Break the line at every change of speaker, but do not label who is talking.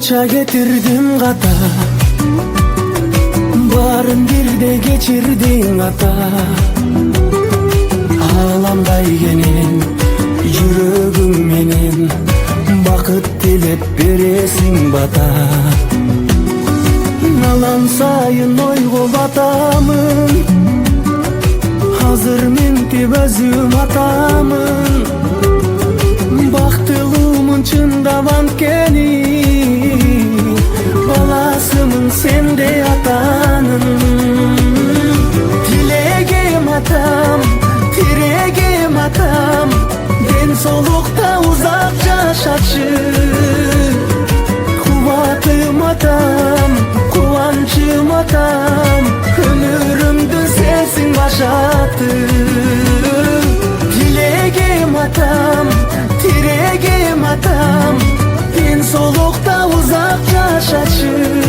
Канча кетирдим ката, баарын бирде кечирдиң ата. Аламдай кенен жүрөгүң менен бакыт тилеп бересиң бата. Алан сайын ойго батамын, азыр мынтип өзүм атамын. Бактылуумун чындап анткени, баласымын сендей атанын. Тилегим атам, тирегим атам, ден соолукта узак жашачы. Кубатым атам, кубанчым атам, өмүрүмдүн сенсиң башатым. Тилегим атам, тирегим атам, ден соолукта узак жашачы.